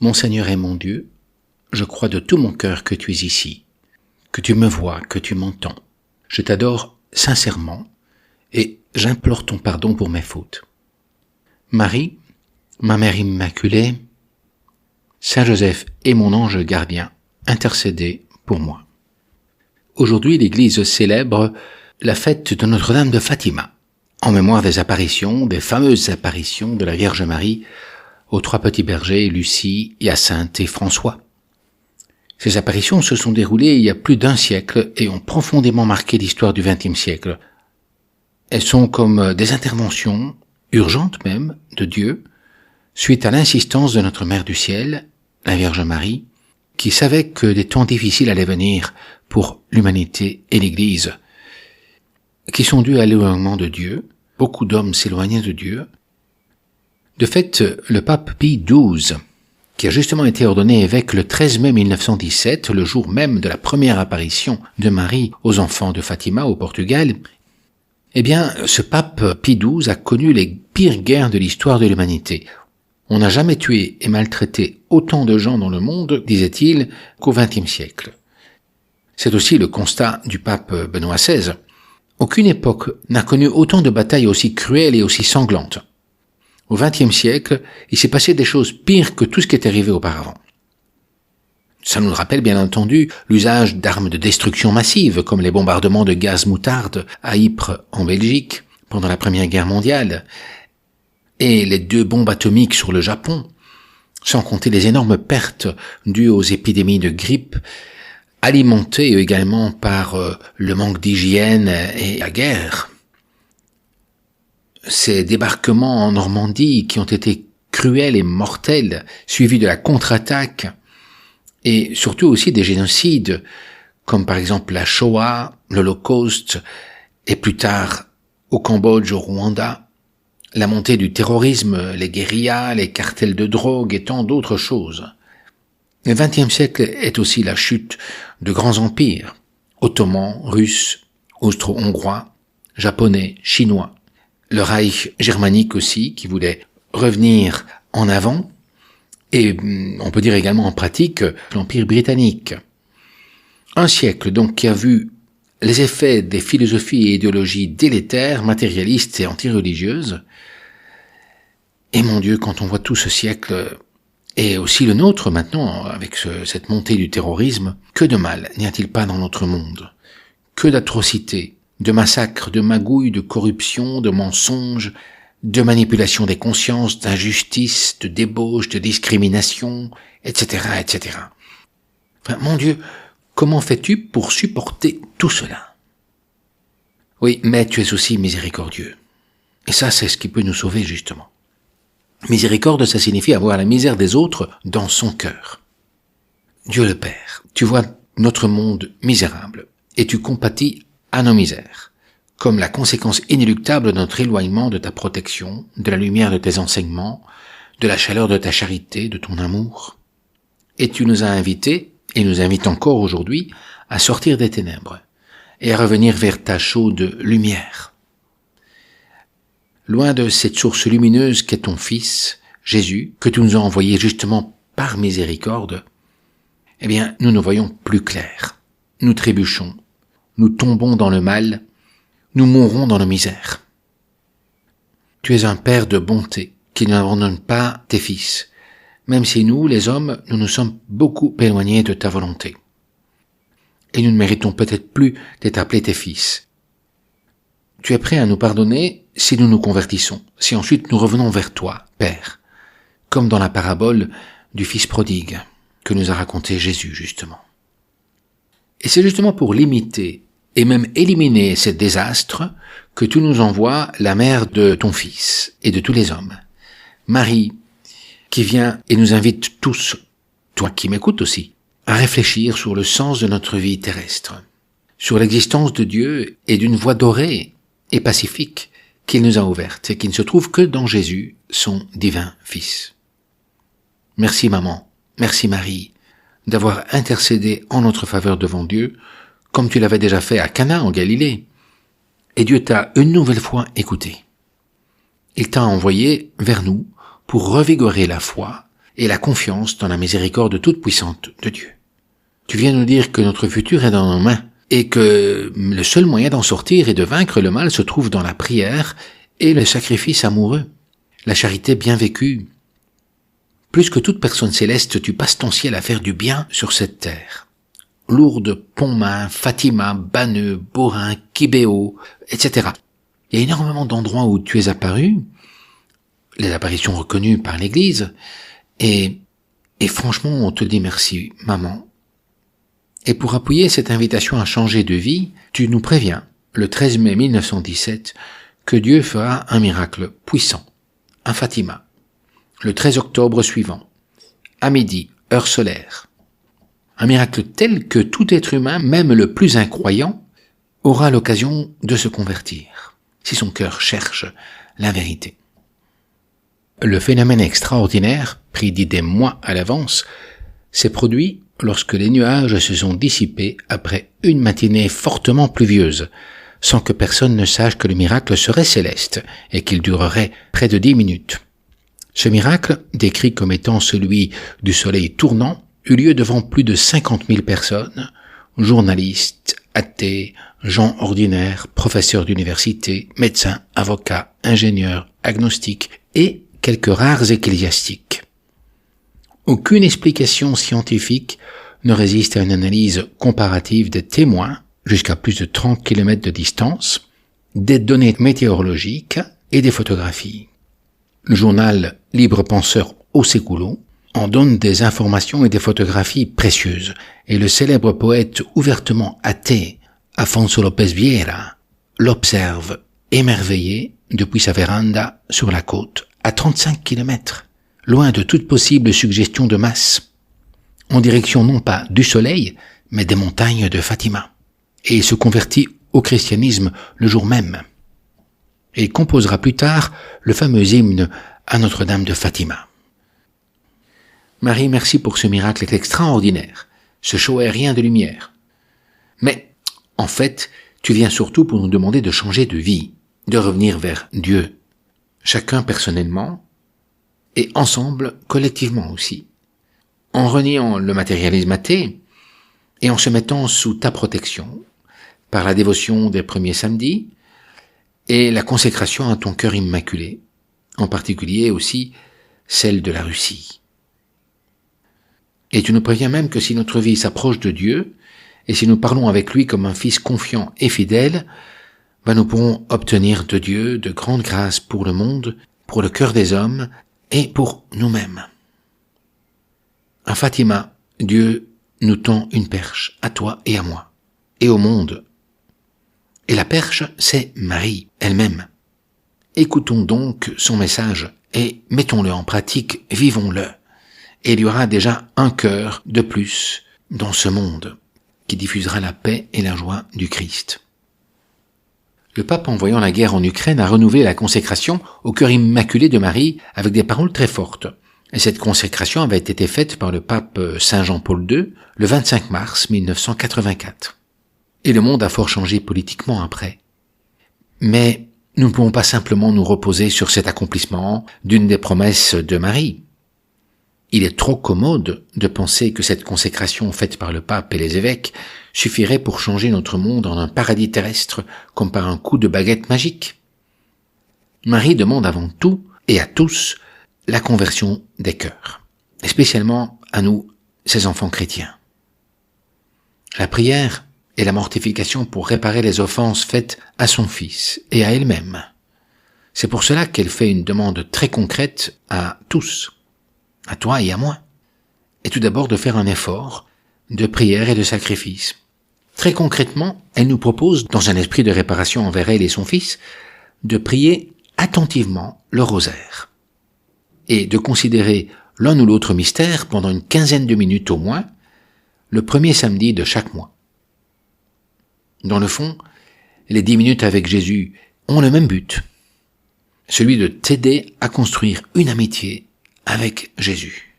Mon Seigneur et mon Dieu, je crois de tout mon cœur que tu es ici, que tu me vois, que tu m'entends. Je t'adore sincèrement et j'implore ton pardon pour mes fautes. Marie, ma Mère Immaculée, Saint Joseph et mon ange gardien, intercédez pour moi. Aujourd'hui, l'Église célèbre la fête de Notre-Dame de Fatima, en mémoire des apparitions, des fameuses apparitions de la Vierge Marie aux trois petits bergers, Lucie, Hyacinthe et François. Ces apparitions se sont déroulées il y a plus d'un siècle et ont profondément marqué l'histoire du XXe siècle. Elles sont comme des interventions, urgentes même, de Dieu, suite à l'insistance de notre Mère du Ciel, la Vierge Marie, qui savait que des temps difficiles allaient venir pour l'humanité et l'Église, qui sont dus à l'éloignement de Dieu. Beaucoup d'hommes s'éloignaient de Dieu. De fait, le pape Pie XII, qui a justement été ordonné évêque le 13 mai 1917, le jour même de la première apparition de Marie aux enfants de Fatima au Portugal, eh bien, ce pape Pie XII a connu les pires guerres de l'histoire de l'humanité. On n'a jamais tué et maltraité autant de gens dans le monde, disait-il, qu'au XXe siècle. C'est aussi le constat du pape Benoît XVI. Aucune époque n'a connu autant de batailles aussi cruelles et aussi sanglantes. Au XXe siècle, il s'est passé des choses pires que tout ce qui est arrivé auparavant. Ça nous rappelle bien entendu l'usage d'armes de destruction massive, comme les bombardements de gaz moutarde à Ypres en Belgique pendant la Première Guerre mondiale, et les 2 bombes atomiques sur le Japon, sans compter les énormes pertes dues aux épidémies de grippe, alimentées également par le manque d'hygiène et la guerre. Ces débarquements en Normandie qui ont été cruels et mortels, suivis de la contre-attaque, et surtout aussi des génocides, comme par exemple la Shoah, l'Holocauste, et plus tard au Cambodge, au Rwanda, la montée du terrorisme, les guérillas, les cartels de drogue et tant d'autres choses. Le XXe siècle est aussi la chute de grands empires, ottomans, russes, austro-hongrois, japonais, chinois, le Reich germanique aussi, qui voulait revenir en avant, et on peut dire également en pratique l'Empire britannique. Un siècle donc qui a vu les effets des philosophies et idéologies délétères, matérialistes et antireligieuses. Et mon Dieu, quand on voit tout ce siècle, et aussi le nôtre maintenant, avec cette montée du terrorisme, que de mal n'y a-t-il pas dans notre monde? Que d'atrocités, de massacres, de magouilles, de corruption, de mensonges, de manipulation des consciences, d'injustice, de débauche, de discrimination, etc., etc. Enfin, mon Dieu, comment fais-tu pour supporter tout cela? Oui, mais tu es aussi miséricordieux. Et ça, c'est ce qui peut nous sauver, justement. Miséricorde, ça signifie avoir la misère des autres dans son cœur. Dieu le Père, tu vois notre monde misérable, et tu compatis à nos misères, comme la conséquence inéluctable de notre éloignement de ta protection, de la lumière de tes enseignements, de la chaleur de ta charité, de ton amour. Et tu nous as invités, et nous invites encore aujourd'hui, à sortir des ténèbres, et à revenir vers ta chaude lumière. Loin de cette source lumineuse qu'est ton Fils, Jésus, que tu nous as envoyé justement par miséricorde, eh bien, nous voyons plus clair. Nous trébuchons, nous tombons dans le mal, nous mourrons dans nos misères. Tu es un Père de bonté, qui n'abandonne pas tes fils, même si nous, les hommes, nous nous sommes beaucoup éloignés de ta volonté. Et nous ne méritons peut-être plus d'être appelés tes fils. Tu es prêt à nous pardonner si nous nous convertissons, si ensuite nous revenons vers toi, Père, comme dans la parabole du Fils prodigue que nous a raconté Jésus, justement. Et c'est justement pour limiter et même éliminer ces désastres que tu nous envoies la mère de ton Fils et de tous les hommes, Marie, qui vient et nous invite tous, toi qui m'écoutes aussi, à réfléchir sur le sens de notre vie terrestre, sur l'existence de Dieu et d'une voie dorée et pacifique qu'il nous a ouverte et qui ne se trouve que dans Jésus, son divin Fils. Merci maman, merci Marie, d'avoir intercédé en notre faveur devant Dieu, comme tu l'avais déjà fait à Cana en Galilée. Et Dieu t'a une nouvelle fois écouté. Il t'a envoyé vers nous pour revigorer la foi et la confiance dans la miséricorde toute puissante de Dieu. Tu viens nous dire que notre futur est dans nos mains et que le seul moyen d'en sortir et de vaincre le mal se trouve dans la prière et le sacrifice amoureux, la charité bien vécue. Plus que toute personne céleste, tu passes ton ciel à faire du bien sur cette terre. Lourdes, Pontmain, Fatima, Banneux, Borin, Kibéo, etc. Il y a énormément d'endroits où tu es apparu, les apparitions reconnues par l'Église, et franchement, on te dit merci, maman. Et pour appuyer cette invitation à changer de vie, tu nous préviens, le 13 mai 1917, que Dieu fera un miracle puissant, à Fatima, le 13 octobre suivant, à midi, heure solaire. Un miracle tel que tout être humain, même le plus incroyant, aura l'occasion de se convertir, si son cœur cherche la vérité. Le phénomène extraordinaire, prédit des mois à l'avance, s'est produit lorsque les nuages se sont dissipés après une matinée fortement pluvieuse, sans que personne ne sache que le miracle serait céleste et qu'il durerait près de 10 minutes. Ce miracle, décrit comme étant celui du soleil tournant, eut lieu devant plus de 50 000 personnes, journalistes, athées, gens ordinaires, professeurs d'université, médecins, avocats, ingénieurs, agnostiques et quelques rares ecclésiastiques. Aucune explication scientifique ne résiste à une analyse comparative des témoins, jusqu'à plus de 30 km de distance, des données météorologiques et des photographies. Le journal Libre Penseur Oséculo en donne des informations et des photographies précieuses, et le célèbre poète ouvertement athée, Afonso López Vieira, l'observe émerveillé depuis sa véranda sur la côte, à 35 km, loin de toute possible suggestion de masse, en direction non pas du soleil, mais des montagnes de Fatima, et il se convertit au christianisme le jour même. Et il composera plus tard le fameux hymne à Notre-Dame de Fatima. Marie, merci pour ce miracle extraordinaire, ce show aérien de lumière. Mais, en fait, tu viens surtout pour nous demander de changer de vie, de revenir vers Dieu, chacun personnellement, et ensemble, collectivement aussi, en reniant le matérialisme athée et en se mettant sous ta protection, par la dévotion des premiers samedis et la consécration à ton cœur immaculé, en particulier aussi celle de la Russie. Et tu nous préviens même que si notre vie s'approche de Dieu, et si nous parlons avec lui comme un fils confiant et fidèle, nous pourrons obtenir de Dieu de grandes grâces pour le monde, pour le cœur des hommes et pour nous-mêmes. À Fatima, Dieu nous tend une perche, à toi et à moi, et au monde. Et la perche, c'est Marie elle-même. Écoutons donc son message et mettons-le en pratique, vivons-le. Et il y aura déjà un cœur de plus dans ce monde qui diffusera la paix et la joie du Christ. Le pape, en voyant la guerre en Ukraine, a renouvelé la consécration au cœur immaculé de Marie avec des paroles très fortes. Et cette consécration avait été faite par le pape Saint Jean-Paul II le 25 mars 1984. Et le monde a fort changé politiquement après. Mais nous ne pouvons pas simplement nous reposer sur cet accomplissement d'une des promesses de Marie. Il est trop commode de penser que cette consécration faite par le pape et les évêques suffirait pour changer notre monde en un paradis terrestre comme par un coup de baguette magique. Marie demande avant tout et à tous la conversion des cœurs, et spécialement à nous, ses enfants chrétiens. La prière est la mortification pour réparer les offenses faites à son Fils et à elle-même. C'est pour cela qu'elle fait une demande très concrète à tous, à toi et à moi. Et tout d'abord de faire un effort de prière et de sacrifice. Très concrètement, elle nous propose, dans un esprit de réparation envers elle et son Fils, de prier attentivement le rosaire et de considérer l'un ou l'autre mystère pendant une quinzaine de minutes au moins, le premier samedi de chaque mois. Dans le fond, les 10 minutes avec Jésus ont le même but, celui de t'aider à construire une amitié avec Jésus.